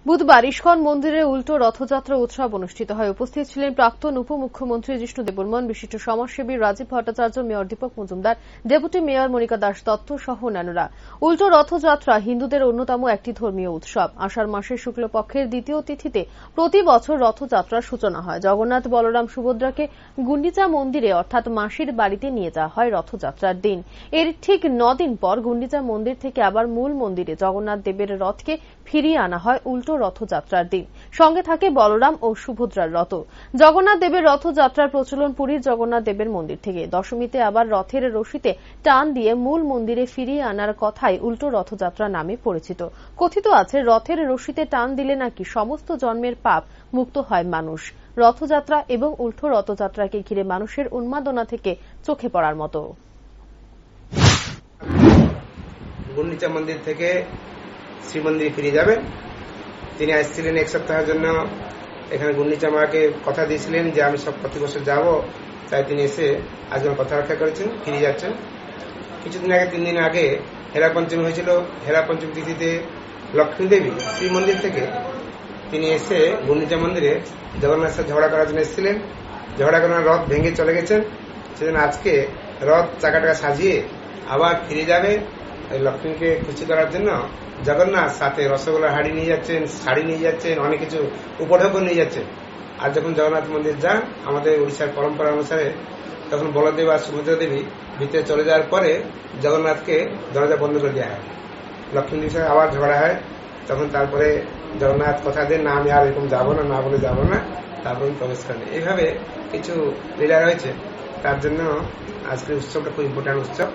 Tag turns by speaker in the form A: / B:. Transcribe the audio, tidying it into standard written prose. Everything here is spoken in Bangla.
A: বুধবার ইস্কন মন্দিরে উল্টো রথযাত্রা উৎসব অনুষ্ঠিত হয়। উপস্থিত ছিলেন প্রাক্তন উপমুখ্যমন্ত্রী জিষ্ণু দেববর্মন, বিশিষ্ট সমাজসেবী Rajib Bhattacharya, mayor Dipak Majumdar, deputy mayor Monika Das Dutta সহ অন্যান্যরা। উল্টো রথযাত্রা হিন্দুদের অন্যতম একটি ধর্মীয় উৎসব। আষাঢ় মাসের শুক্লপক্ষের দ্বিতীয় তিথিতে প্রতি বছর রথযাত্রার সূচনা হয়। জগন্নাথ, বলরাম, সুভদ্রাকে গুন্ডিচা মন্দিরে অর্থাৎ মাসির বাড়িতে নিয়ে যাওয়া হয় রথযাত্রার দিন। এর ঠিক 9 দিন পর গুন্ডিচা মন্দির থেকে আবার মূল মন্দিরে জগন্নাথ দেবের রথকে ফিরিয়ে আনা হয় উল্টো রথযাত্রার দিন। সঙ্গে থাকে বলরাম ও সুভদ্রার রথ। জগন্নাথ দেবের রথযাত্রার প্রচলন পুরীর জগন্নাথ দেবের মন্দির থেকে। দশমীতে আবার রথের রশিতে টান দিয়ে মূল মন্দিরে ফিরিয়ে আনার কথাই উল্টো রথযাত্রা নামে পরিচিত। কথিত আছে, রথের রশিতে টান দিলে নাকি সমস্ত জন্মের পাপ মুক্ত হয় মানুষ। রথযাত্রা এবং উল্টো রথযাত্রাকে ঘিরে মানুষের উন্মাদনা থেকে চোখে পড়ার মতো।
B: গুন্ডিচা মন্দির থেকে শ্রীমন্দিরে ফিরে যাবেন। তিনি আসছিলেন এক সপ্তাহের জন্য এখানে। গুন্ডিচা মাকে কথা দিয়েছিলেন যে আমি সব প্রতি বছর যাব, তাই তিনি এসে আজকে কথা রক্ষা করেছেন, ফিরে যাচ্ছেন। কিছুদিন আগে, 3 দিন আগে হেরা পঞ্চমী হয়েছিল। হেরা পঞ্চমী তিথিতে লক্ষ্মী দেবী শ্রীমন্দির থেকে তিনি এসে গুন্ডিচা মন্দিরে জগন্নাথের সাথে ঝগড়া করার জন্য এসেছিলেন। ঝগড়া করার রথ ভেঙে চলে গেছেন। সেজন্য আজকে রথ চাকাটাকে সাজিয়ে আবার ফিরে যাবে। লক্ষ্মীকে খুশি করার জন্য জগন্নাথ সাথে রসগোল্লার হাড়ি নিয়ে যাচ্ছেন, শাড়ি নিয়ে যাচ্ছেন, অনেক কিছু উপঢৌকন নিয়ে যাচ্ছেন। আর যখন জগন্নাথ মন্দির যান, আমাদের উড়িষ্যার পরম্পরা অনুসারে, তখন বলদেব আর সুভদ্রা দেবী ভিতরে চলে যাওয়ার পরে জগন্নাথকে দরজা বন্ধ করে দেওয়া হয়। লক্ষ্মীর সাথে আবার ঝগড়া হয়। তখন তারপরে জগন্নাথ কথা দেন, না আমি আর এরকম যাবো না, না বলে যাবো না, তারপরে প্রবেশ করেন। এইভাবে কিছু লীলা রয়েছে। তার জন্য আজকের উৎসবটা খুব ইম্পর্টেন্ট উৎসব।